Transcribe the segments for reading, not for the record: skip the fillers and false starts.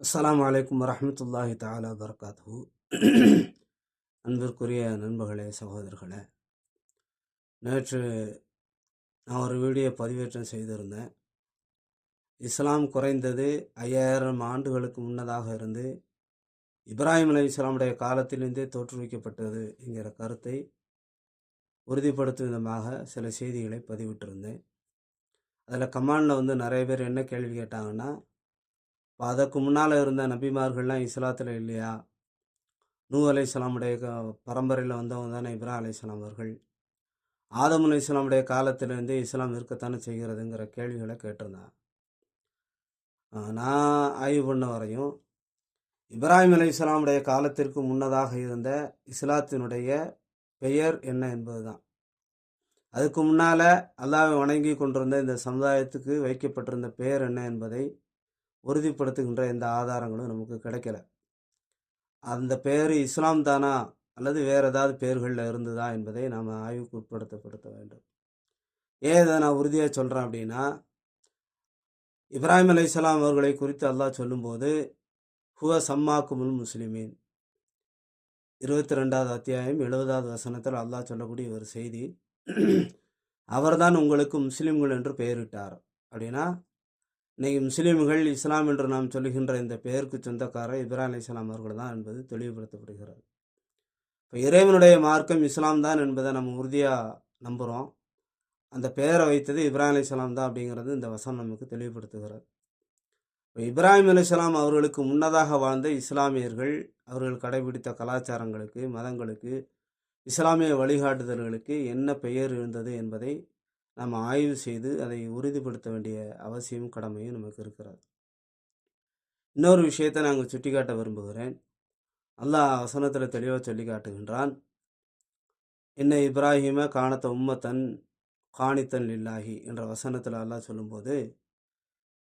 அஸ்ஸலாமு அலைக்கும் வரஹ்மத்துல்லாஹி தஆலா வபரகாத்துஹு. அன்பிற்குரிய நண்பர்களே, சகோதரர்களே, நேற்று நான் ஒரு வீடியோ பதிவேற்றம் செய்திருந்தேன். இஸ்லாம் குறைந்தது 5000 ஆண்டுகளுக்கு முன்னதாக இருந்து இப்ராஹிம் அலைஹிஸ்ஸலாமுடைய காலத்திலிருந்தே தோற்றுவிக்கப்பட்டது என்கிற கருத்தை உறுதிப்படுத்தும் விதமாக சில செய்திகளை பதிவிட்டிருந்தேன். அதில் கமாண்டில் நிறைய பேர் என்ன கேள்வி கேட்டாங்கன்னா, இப்போ அதற்கு முன்னால் இருந்த நபிமார்கள்லாம் இஸ்லாத்தில் இல்லையா? நூ அலைஹிஸ்ஸலாமுடைய பரம்பரையில் வந்தவங்க தானே இப்ராஹிம் அலைஹிஸ்ஸலாம் அவர்கள். ஆதம் அலைஹிஸ்ஸலாமுடைய காலத்திலிருந்தே இஸ்லாம் இருக்கத்தானே செய்கிறதுங்கிற கேள்விகளை கேட்டிருந்தாங்க. நான் ஆய்வு பண்ண வரையும் இப்ராஹிம் அலைஹிஸ்ஸலாமுடைய காலத்திற்கு முன்னதாக இருந்த இஸ்லாத்தினுடைய பெயர் என்ன என்பது தான். அதுக்கு முன்னால் அல்லாஹ்வை வணங்கி கொண்டிருந்த இந்த சமுதாயத்துக்கு வைக்கப்பட்டிருந்த பெயர் என்ன என்பதை உறுதிப்படுத்துகின்ற எந்த ஆதாரங்களும் நமக்கு கிடைக்கல. அந்த பெயர் இஸ்லாம் தானா அல்லது வேறு ஏதாவது பெயர்களில் இருந்ததா என்பதை நாம் ஆய்வுக்கு உட்படுத்த வேண்டும். ஏன் இதை நான் உறுதியாக சொல்கிறேன் அப்படின்னா, இப்ராஹிம் அலைஹிஸ்ஸலாம் அவர்களை குறித்து அல்லாஹ் சொல்லும்போது ஹுவ சம்மாக்குமுல் முஸ்லிமீன் 22வது அத்தியாயம் 70வது வசனத்தில் அல்லாஹ் சொல்லக்கூடிய ஒரு செய்தி, அவர்தான் உங்களுக்கு முஸ்லிம்கள் என்று பெயரிட்டார். அப்படின்னா இன்னைக்கு முஸ்லீம்கள் இஸ்லாம் என்று நாம் சொல்லுகின்ற இந்த பெயருக்கு சொந்தக்காரர் இப்ராஹிம் அலைஹிஸ்ஸலாம் அவர்கள் தான் என்பது தெளிவுபடுத்தப்படுகிறது. இப்போ இறைவனுடைய மார்க்கம் இஸ்லாம் தான் என்பதை நம்ம உறுதியாக நம்புகிறோம். அந்த பெயரை வைத்தது இப்ராஹிம் அலைஹிஸ்ஸலாம் தான் அப்படிங்கிறது இந்த வசனம் நமக்கு தெளிவுபடுத்துகிறது. இப்போ இப்ராஹிம் அலைஹிஸ்ஸலாம் அவர்களுக்கு முன்னதாக வாழ்ந்த இஸ்லாமியர்கள் அவர்கள் கடைபிடித்த கலாச்சாரங்களுக்கு, மதங்களுக்கு, இஸ்லாமிய வழிகாட்டுதல்களுக்கு என்ன பெயர் இருந்தது என்பதை நாம் ஆய்வு செய்து அதை உறுதிப்படுத்த வேண்டிய அவசியமும் கடமையும் நமக்கு இருக்கிறது. இன்னொரு விஷயத்தை நாங்கள் சுட்டிக்காட்ட விரும்புகிறேன். அல்லாஹ் வசனத்தில் தெளிவாக சொல்லி காட்டுகின்றான், என்ன இப்ராஹிம காணத்த உம்மத்தன் காணித்தன் லில்லாஹி என்ற வசனத்தில் அல்லாஹ் சொல்லும்போது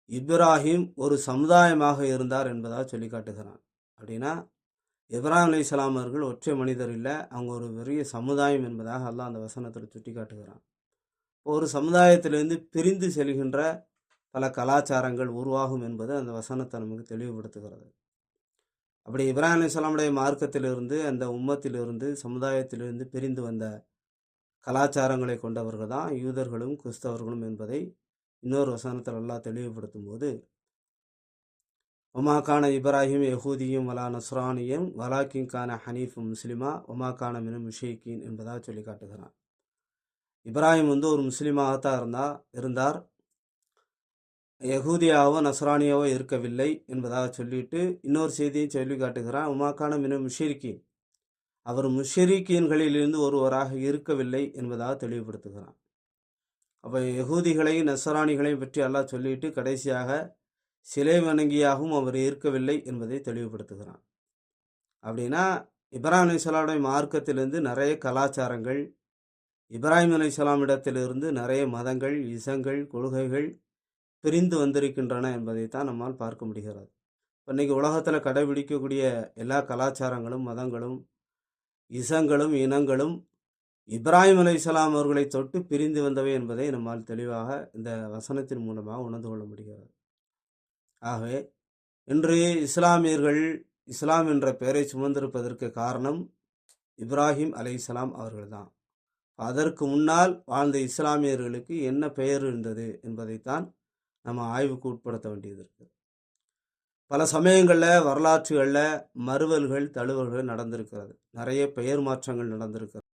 இப்ராஹிம் ஒரு சமுதாயமாக இருந்தார் என்பதாக சொல்லி காட்டுகிறான். அப்படின்னா இப்ராஹிம் அலைஹிஸ்ஸலாம் அவர்கள் ஒற்றை மனிதர் இல்லை, அவங்க ஒரு பெரிய சமுதாயம் என்பதாக அல்லாஹ் அந்த வசனத்தில் சுட்டி காட்டுகிறான். ஒரு சமுதாயத்திலிருந்து பிரிந்து செல்கின்ற பல கலாச்சாரங்கள் உருவாகும் என்பது அந்த வசனத்தை நமக்கு தெளிவுபடுத்துகிறது. அப்படி இப்ராஹிம் அலைஹிஸ்ஸலாமுடைய மார்க்கத்திலிருந்து, அந்த உம்மத்திலிருந்து, சமுதாயத்திலிருந்து பிரிந்து வந்த கலாச்சாரங்களை கொண்டவர்கள் தான் யூதர்களும் கிறிஸ்தவர்களும் என்பதை இன்னொரு வசனத்தில் அல்லாஹ் தெளிவுபடுத்தும் போது, ஒமாக்கான இப்ராஹிம் யஹூதியும் வலா நஸ்ரானியும் வலாக்கின் கான ஹனீஃபும் முஸ்லிமா ஒமாக்கான மினும் முஷைக்கீன் என்பதாக சொல்லி காட்டுகிறான். இப்ராஹிம் ஒரு முஸ்லீமாகத்தான் இருந்தார், யகூதியாவோ நஸ்ரானியாவோ இருக்கவில்லை என்பதாக சொல்லிட்டு இன்னொரு செய்தியை சொல்லி காட்டுகிறான். உமாக்கான மின முஷரிக்கீன், அவர் முஷரிக்கீன்களிலிருந்து ஒருவராக இருக்கவில்லை என்பதாக தெளிவுபடுத்துகிறான். அப்போ யகூதிகளையும் நஸ்ரானிகளையும் பற்றி அல்லாஹ் சொல்லிட்டு கடைசியாக சிலை வணங்கியாகவும் அவர் இருக்கவில்லை என்பதை தெளிவுபடுத்துகிறான். அப்படின்னா இப்ராஹிம் அலைஹிஸ்ஸலாமுடைய மார்க்கத்திலிருந்து நிறைய கலாச்சாரங்கள், இப்ராஹிம் அலைஹிஸ்ஸலாம் இடத்திலிருந்து நிறைய மதங்கள், இசங்கள், கொள்கைகள் பிரிந்து வந்திருக்கின்றன என்பதைத்தான் நம்மால் பார்க்க முடிகிறது. இன்றைக்கி உலகத்தில் கடைபிடிக்கக்கூடிய எல்லா கலாச்சாரங்களும், மதங்களும், இசங்களும், இனங்களும் இப்ராஹிம் அலைஹிஸ்ஸலாம் அவர்களை தொட்டு பிரிந்து வந்தவை என்பதை நம்மால் தெளிவாக இந்த வசனத்தின் மூலமாக உணர்ந்து கொள்ள முடிகிறது. ஆகவே இன்று இஸ்லாமியர்கள் இஸ்லாம் என்ற பெயரை சுமந்திருப்பதற்கு காரணம் இப்ராஹிம் அலைஹிஸ்ஸலாம் அவர்கள்தான். அதற்கு முன்னால் வாழ்ந்த இஸ்லாமியர்களுக்கு என்ன பெயர் இருந்தது என்பதைத்தான் நம்ம ஆய்வுக்கு உட்படுத்த வேண்டியது இருக்குது. பல சமயங்களில் வரலாற்றுகளில் மறுவல்கள், தழுவல்கள் நடந்திருக்கிறது. நிறைய பெயர் மாற்றங்கள் நடந்திருக்கிறது.